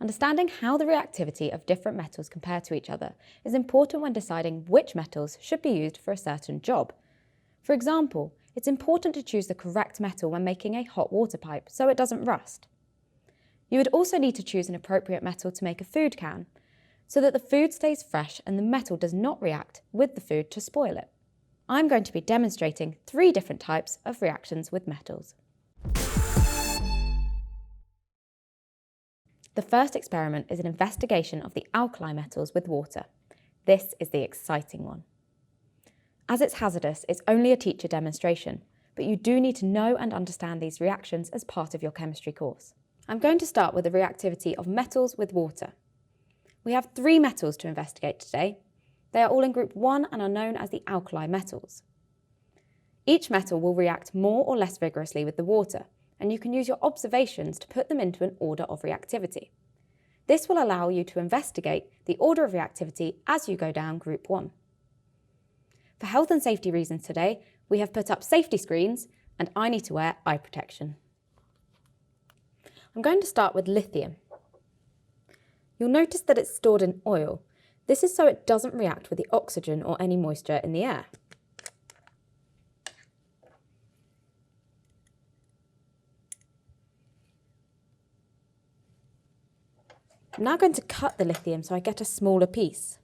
Understanding how the reactivity of different metals compare to each other is important when deciding which metals should be used for a certain job. For example, it's important to choose the correct metal when making a hot water pipe so it doesn't rust. You would also need to choose an appropriate metal to make a food can, so that the food stays fresh and the metal does not react with the food to spoil it. I'm going to be demonstrating 3 different types of reactions with metals. The first experiment is an investigation of the alkali metals with water. This is the exciting one. As it's hazardous, it's only a teacher demonstration, but you do need to know and understand these reactions as part of your chemistry course. I'm going to start with the reactivity of metals with water. We have 3 metals to investigate today. They are all in group 1 and are known as the alkali metals. Each metal will react more or less vigorously with the water, and you can use your observations to put them into an order of reactivity. This will allow you to investigate the order of reactivity as you go down group 1. For health and safety reasons today, we have put up safety screens and I need to wear eye protection. I'm going to start with lithium. You'll notice that it's stored in oil. This is so it doesn't react with the oxygen or any moisture in the air. I'm now going to cut the lithium so I get a smaller piece.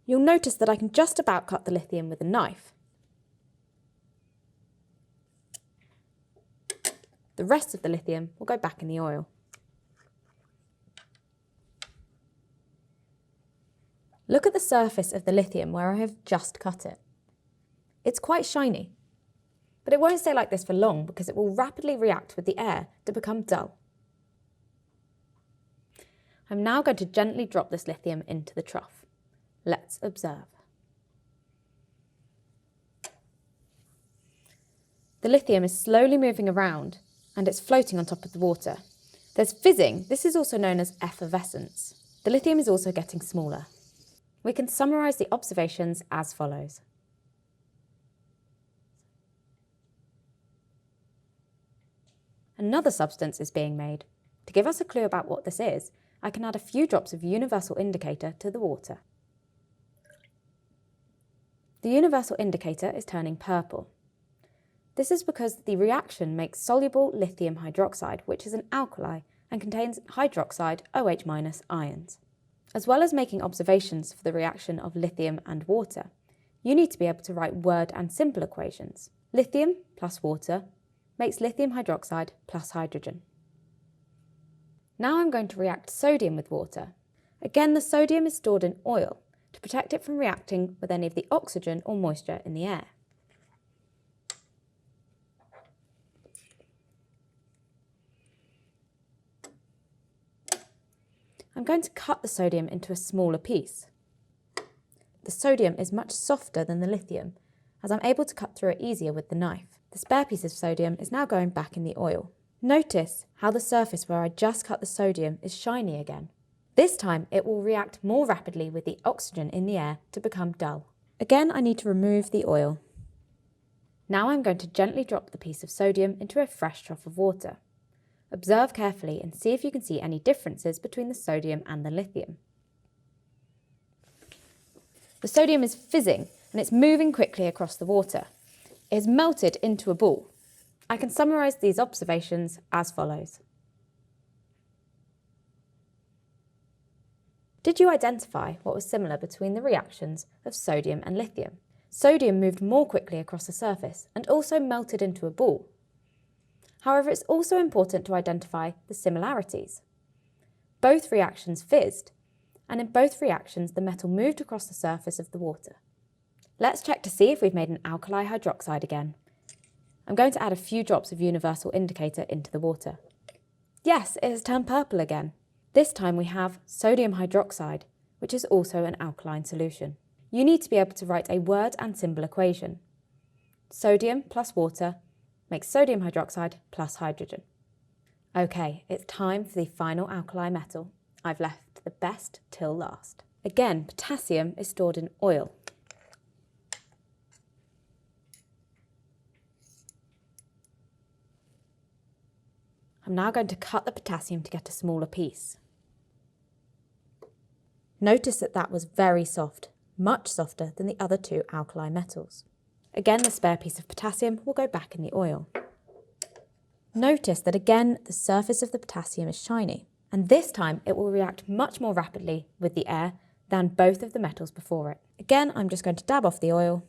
You'll notice that I can just about cut the lithium with a knife. The rest of the lithium will go back in the oil. Look at the surface of the lithium where I have just cut it. It's quite shiny, but it won't stay like this for long because it will rapidly react with the air to become dull. I'm now going to gently drop this lithium into the trough. Let's observe. The lithium is slowly moving around and it's floating on top of the water. There's fizzing. This is also known as effervescence. The lithium is also getting smaller. We can summarise the observations as follows. Another substance is being made. To give us a clue about what this is, I can add a few drops of universal indicator to the water. The universal indicator is turning purple. This is because the reaction makes soluble lithium hydroxide, which is an alkali and contains hydroxide OH- ions. As well as making observations for the reaction of lithium and water, you need to be able to write word and symbol equations. Lithium plus water makes lithium hydroxide plus hydrogen. Now I'm going to react sodium with water. Again, the sodium is stored in oil to protect it from reacting with any of the oxygen or moisture in the air. I'm going to cut the sodium into a smaller piece. The sodium is much softer than the lithium, as I'm able to cut through it easier with the knife. The spare piece of sodium is now going back in the oil. Notice how the surface where I just cut the sodium is shiny again. This time it will react more rapidly with the oxygen in the air to become dull. Again, I need to remove the oil. Now I'm going to gently drop the piece of sodium into a fresh trough of water. Observe carefully and see if you can see any differences between the sodium and the lithium. The sodium is fizzing and it's moving quickly across the water. It has melted into a ball. I can summarise these observations as follows. Did you identify what was similar between the reactions of sodium and lithium? Sodium moved more quickly across the surface and also melted into a ball. However, it's also important to identify the similarities. Both reactions fizzed, and in both reactions the metal moved across the surface of the water. Let's check to see if we've made an alkali hydroxide again. I'm going to add a few drops of universal indicator into the water. Yes, it has turned purple again. This time we have sodium hydroxide, which is also an alkaline solution. You need to be able to write a word and symbol equation. Sodium plus water makes sodium hydroxide plus hydrogen. Okay, it's time for the final alkali metal. I've left the best till last. Again, potassium is stored in oil. I'm now going to cut the potassium to get a smaller piece. Notice that that was very soft, much softer than the other two alkali metals. Again, the spare piece of potassium will go back in the oil. Notice that again, the surface of the potassium is shiny, and this time it will react much more rapidly with the air than both of the metals before it. Again, I'm just going to dab off the oil.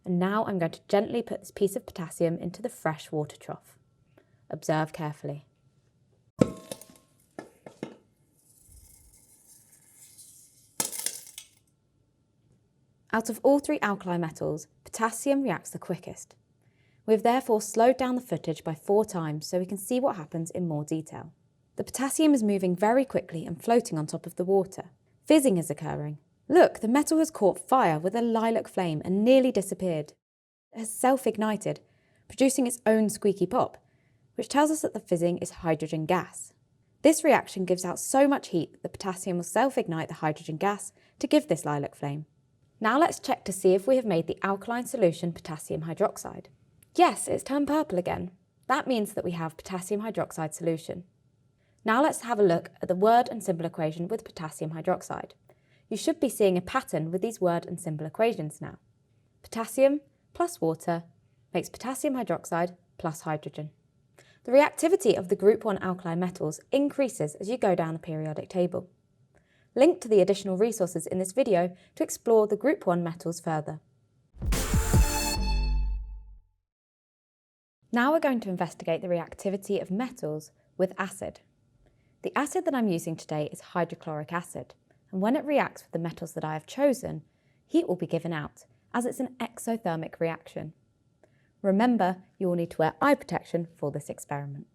And now I'm going to gently put this piece of potassium into the fresh water trough. Observe carefully. Out of all three alkali metals, potassium reacts the quickest. We have therefore slowed down the footage by 4 times so we can see what happens in more detail. The potassium is moving very quickly and floating on top of the water. Fizzing is occurring. Look, the metal has caught fire with a lilac flame and nearly disappeared. It has self-ignited, producing its own squeaky pop, which tells us that the fizzing is hydrogen gas. This reaction gives out so much heat that the potassium will self-ignite the hydrogen gas to give this lilac flame. Now let's check to see if we have made the alkaline solution potassium hydroxide. Yes, it's turned purple again. That means that we have potassium hydroxide solution. Now let's have a look at the word and symbol equation with potassium hydroxide. You should be seeing a pattern with these word and symbol equations now. Potassium plus water makes potassium hydroxide plus hydrogen. The reactivity of the group 1 alkali metals increases as you go down the periodic table. Link to the additional resources in this video to explore the group 1 metals further. Now we're going to investigate the reactivity of metals with acid. The acid that I'm using today is hydrochloric acid, and when it reacts with the metals that I have chosen, heat will be given out, as it's an exothermic reaction. Remember, you will need to wear eye protection for this experiment.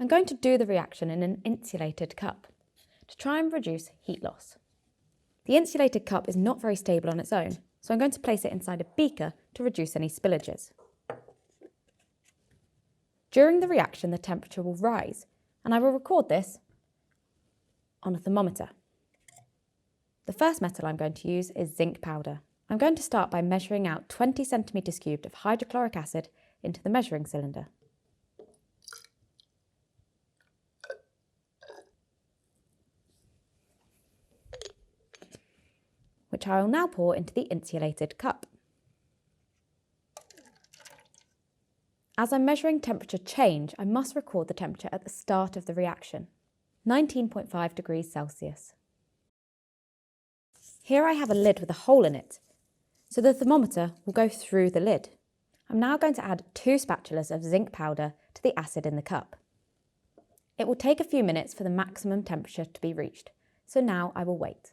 I'm going to do the reaction in an insulated cup to try and reduce heat loss. The insulated cup is not very stable on its own, so I'm going to place it inside a beaker to reduce any spillages. During the reaction, the temperature will rise, and I will record this on a thermometer. The first metal I'm going to use is zinc powder. I'm going to start by measuring out 20 centimetres cubed of hydrochloric acid into the measuring cylinder. Which I will now pour into the insulated cup. As I'm measuring temperature change, I must record the temperature at the start of the reaction, 19.5 degrees Celsius. Here I have a lid with a hole in it, so the thermometer will go through the lid. I'm now going to add 2 spatulas of zinc powder to the acid in the cup. It will take a few minutes for the maximum temperature to be reached, so now I will wait.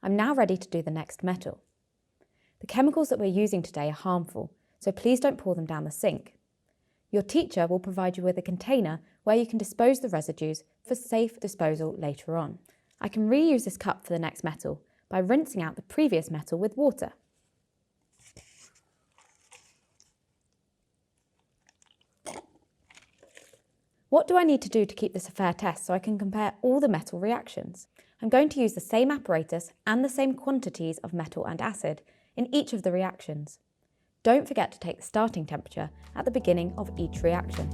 I'm now ready to do the next metal. The chemicals that we're using today are harmful, so please don't pour them down the sink. Your teacher will provide you with a container where you can dispose the residues for safe disposal later on. I can reuse this cup for the next metal by rinsing out the previous metal with water. What do I need to do to keep this a fair test so I can compare all the metal reactions? I'm going to use the same apparatus and the same quantities of metal and acid in each of the reactions. Don't forget to take the starting temperature at the beginning of each reaction.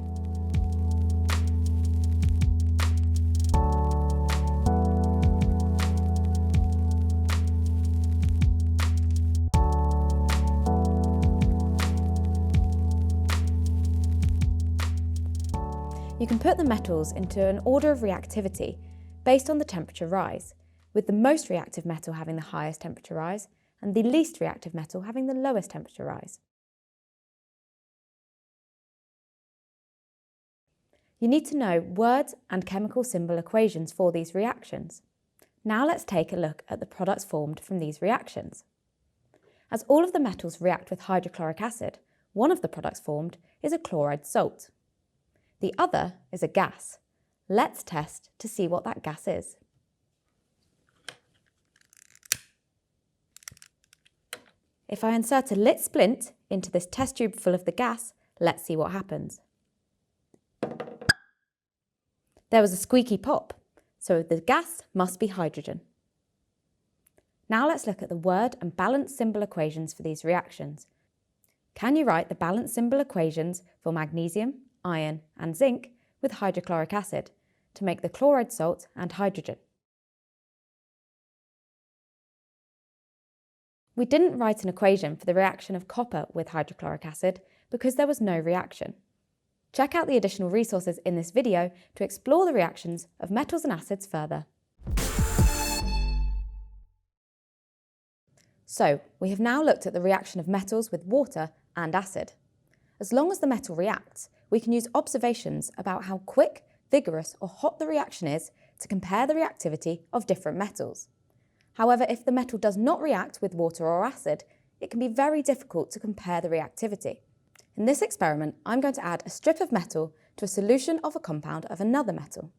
You can put the metals into an order of reactivity based on the temperature rise, with the most reactive metal having the highest temperature rise and the least reactive metal having the lowest temperature rise. You need to know words and chemical symbol equations for these reactions. Now let's take a look at the products formed from these reactions. As all of the metals react with hydrochloric acid, one of the products formed is a chloride salt. The other is a gas. Let's test to see what that gas is. If I insert a lit splint into this test tube full of the gas, let's see what happens. There was a squeaky pop, so the gas must be hydrogen. Now let's look at the word and balance symbol equations for these reactions. Can you write the balance symbol equations for magnesium, iron and zinc with hydrochloric acid to make the chloride salt and hydrogen? We didn't write an equation for the reaction of copper with hydrochloric acid because there was no reaction. Check out the additional resources in this video to explore the reactions of metals and acids further. So, we have now looked at the reaction of metals with water and acid. As long as the metal reacts, we can use observations about how quick, vigorous or hot the reaction is to compare the reactivity of different metals. However, if the metal does not react with water or acid, it can be very difficult to compare the reactivity. In this experiment, I'm going to add a strip of metal to a solution of a compound of another metal.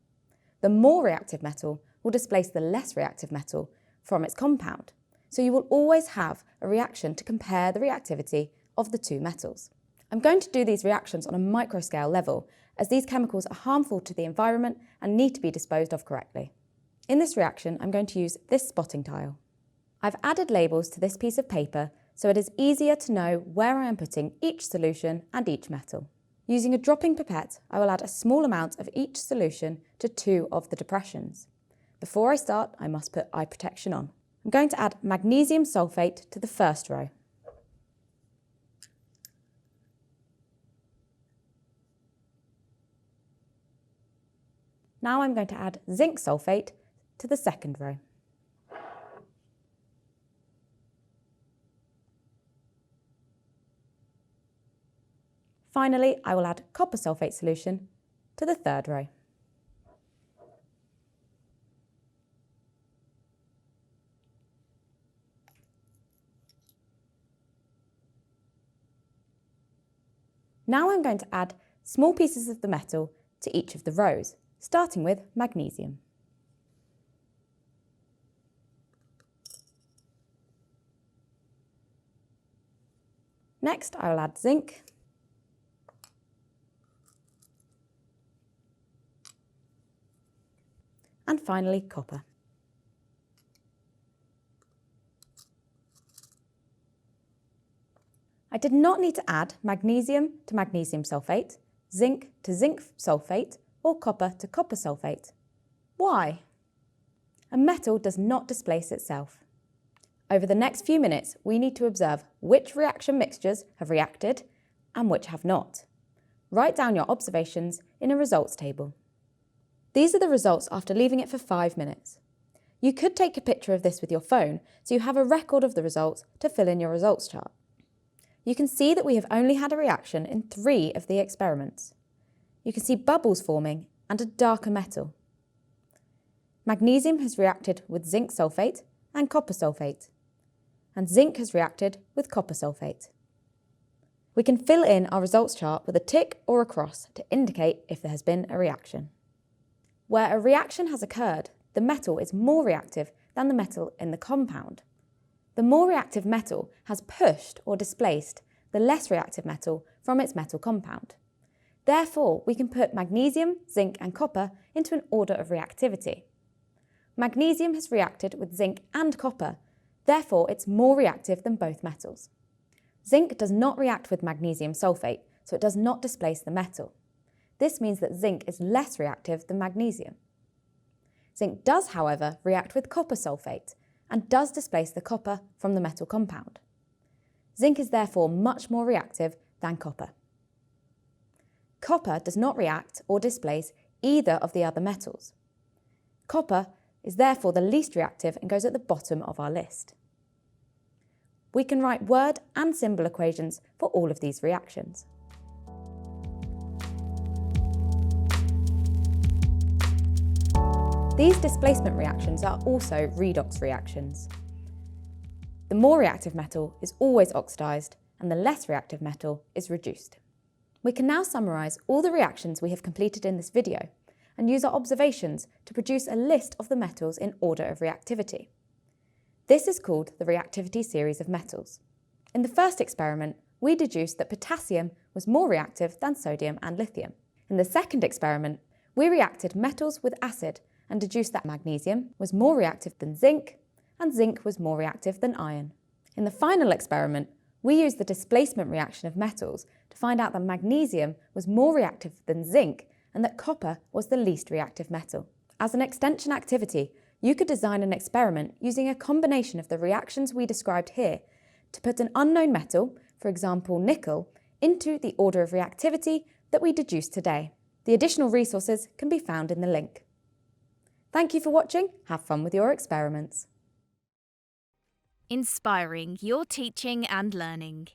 The more reactive metal will displace the less reactive metal from its compound, so you will always have a reaction to compare the reactivity of the two metals. I'm going to do these reactions on a microscale level, as these chemicals are harmful to the environment and need to be disposed of correctly. In this reaction, I'm going to use this spotting tile. I've added labels to this piece of paper so it is easier to know where I am putting each solution and each metal. Using a dropping pipette, I will add a small amount of each solution to 2 of the depressions. Before I start, I must put eye protection on. I'm going to add magnesium sulfate to the first row. Now I'm going to add zinc sulfate to the second row. Finally, I will add copper sulfate solution to the third row. Now I'm going to add small pieces of the metal to each of the rows, starting with magnesium. Next, I will add zinc. And finally, copper. I did not need to add magnesium to magnesium sulfate, zinc to zinc sulfate, or copper to copper sulfate. Why? A metal does not displace itself. Over the next few minutes, we need to observe which reaction mixtures have reacted and which have not. Write down your observations in a results table. These are the results after leaving it for 5 minutes. You could take a picture of this with your phone so you have a record of the results to fill in your results chart. You can see that we have only had a reaction in 3 of the experiments. You can see bubbles forming and a darker metal. Magnesium has reacted with zinc sulfate and copper sulfate, and zinc has reacted with copper sulfate. We can fill in our results chart with a tick or a cross to indicate if there has been a reaction. Where a reaction has occurred, the metal is more reactive than the metal in the compound. The more reactive metal has pushed or displaced the less reactive metal from its metal compound. Therefore, we can put magnesium, zinc and copper into an order of reactivity. Magnesium has reacted with zinc and copper, therefore it's more reactive than both metals. Zinc does not react with magnesium sulfate, so it does not displace the metal. This means that zinc is less reactive than magnesium. Zinc does, however, react with copper sulfate and does displace the copper from the metal compound. Zinc is therefore much more reactive than copper. Copper does not react or displace either of the other metals. Copper is therefore the least reactive and goes at the bottom of our list. We can write word and symbol equations for all of these reactions. These displacement reactions are also redox reactions. The more reactive metal is always oxidised and the less reactive metal is reduced. We can now summarise all the reactions we have completed in this video and use our observations to produce a list of the metals in order of reactivity. This is called the reactivity series of metals. In the first experiment, we deduced that potassium was more reactive than sodium and lithium. In the second experiment, we reacted metals with acid and deduced that magnesium was more reactive than zinc and zinc was more reactive than iron. In the final experiment, We used the displacement reaction of metals to find out that magnesium was more reactive than zinc and that copper was the least reactive metal. As an extension activity, you could design an experiment using a combination of the reactions we described here to put an unknown metal, for example nickel, into the order of reactivity that we deduced today. The additional resources can be found in the link. Thank you for watching. Have fun with your experiments. Inspiring your teaching and learning.